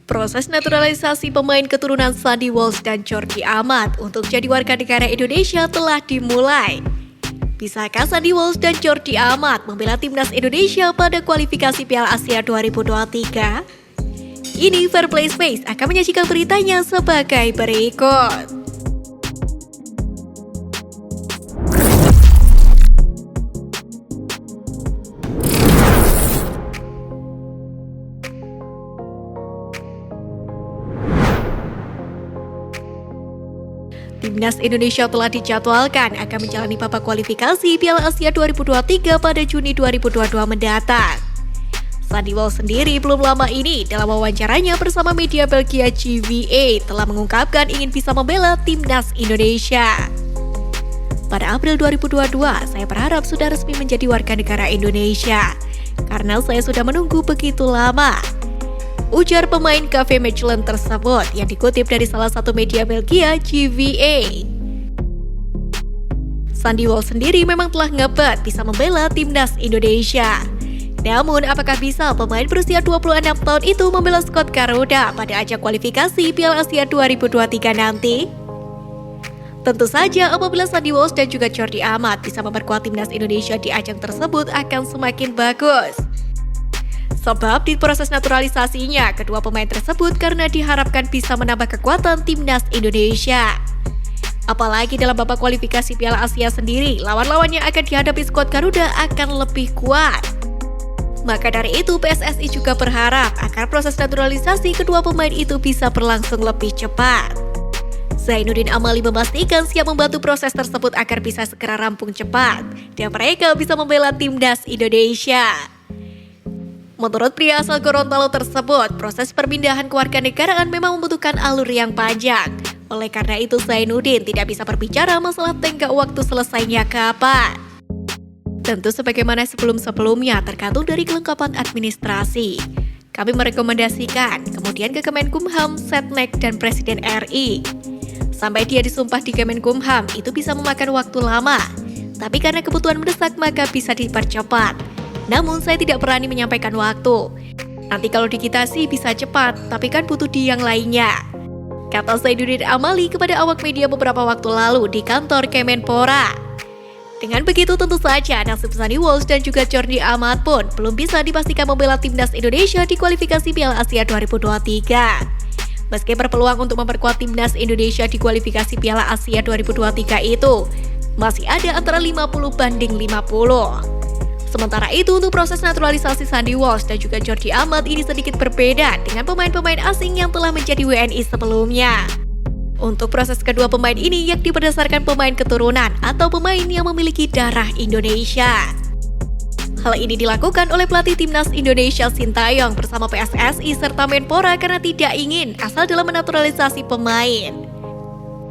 Proses naturalisasi pemain keturunan Sandy Walsh dan Jordi Amat untuk jadi warga negara Indonesia telah dimulai. Bisakah Sandy Walsh dan Jordi Amat membela timnas Indonesia pada kualifikasi Piala Asia 2023? Ini Fair Play Space akan menyajikan beritanya sebagai berikut. Timnas Indonesia telah dijadwalkan akan menjalani babak kualifikasi Piala Asia 2023 pada Juni 2022 mendatang. Sandy Walsh sendiri belum lama ini dalam wawancaranya bersama media Belgia GVA telah mengungkapkan ingin bisa membela Timnas Indonesia. Pada April 2022, saya berharap sudah resmi menjadi warga negara Indonesia karena saya sudah menunggu begitu lama. Ujar pemain Cafe Mechelen tersebut yang dikutip dari salah satu media Belgia GVA. Sandy Walsh sendiri memang telah ngebet bisa membela Timnas Indonesia. Namun apakah bisa pemain berusia 26 tahun itu membela skuad Garuda pada ajang kualifikasi Piala Asia 2023 nanti? Tentu saja apabila Sandy Walsh dan juga Jordi Amat bisa memperkuat Timnas Indonesia di ajang tersebut akan semakin bagus. Sebab di proses naturalisasinya, kedua pemain tersebut karena diharapkan bisa menambah kekuatan Timnas Indonesia. Apalagi dalam babak kualifikasi Piala Asia sendiri, lawan-lawan yang akan dihadapi skuad Garuda akan lebih kuat. Maka dari itu, PSSI juga berharap agar proses naturalisasi kedua pemain itu bisa berlangsung lebih cepat. Zainuddin Amali memastikan siap membantu proses tersebut agar bisa segera rampung cepat dan mereka bisa membela Timnas Indonesia. Menurut pria asal Gorontalo tersebut, proses perpindahan kewarganegaraan memang membutuhkan alur yang panjang. Oleh karena itu, Zainuddin tidak bisa berbicara masalah tenggat waktu selesainya kapan. Tentu sebagaimana sebelum-sebelumnya tergantung dari kelengkapan administrasi. Kami merekomendasikan kemudian ke Kemenkumham, Setnek, dan Presiden RI. Sampai dia disumpah di Kemenkumham, itu bisa memakan waktu lama. Tapi karena kebutuhan mendesak, maka bisa dipercepat. Namun saya tidak berani menyampaikan waktu. Nanti kalau di kita sih bisa cepat, tapi kan butuh di yang lainnya. Kata Zainuddin Amali kepada awak media beberapa waktu lalu di kantor Kemenpora. Dengan begitu tentu saja nasib Sandy Walsh dan juga Jordi Amat pun belum bisa dipastikan membela Timnas Indonesia di kualifikasi Piala Asia 2023. Meski berpeluang untuk memperkuat Timnas Indonesia di kualifikasi Piala Asia 2023 itu, masih ada antara 50-50. Sementara itu, untuk proses naturalisasi Sandy Walsh dan juga Jordi Amat ini sedikit berbeda dengan pemain-pemain asing yang telah menjadi WNI sebelumnya. Untuk proses kedua pemain ini yakni berdasarkan pemain keturunan atau pemain yang memiliki darah Indonesia. Hal ini dilakukan oleh pelatih Timnas Indonesia Sintayong bersama PSSI serta Menpora karena tidak ingin asal dalam menaturalisasi pemain.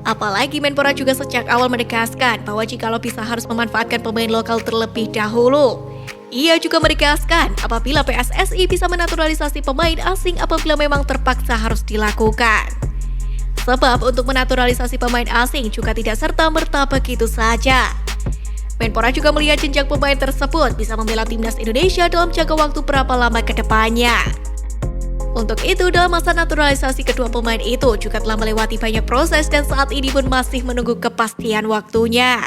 Apalagi Menpora juga sejak awal menegaskan bahwa jikalau bisa harus memanfaatkan pemain lokal terlebih dahulu. Ia juga menegaskan apabila PSSI bisa menaturalisasi pemain asing apabila memang terpaksa harus dilakukan. Sebab untuk menaturalisasi pemain asing juga tidak serta-merta begitu saja. Menpora juga melihat jenjang pemain tersebut bisa membela Timnas Indonesia dalam jangka waktu berapa lama ke depannya. Untuk itu, dalam masa naturalisasi kedua pemain itu juga telah melewati banyak proses dan saat ini pun masih menunggu kepastian waktunya.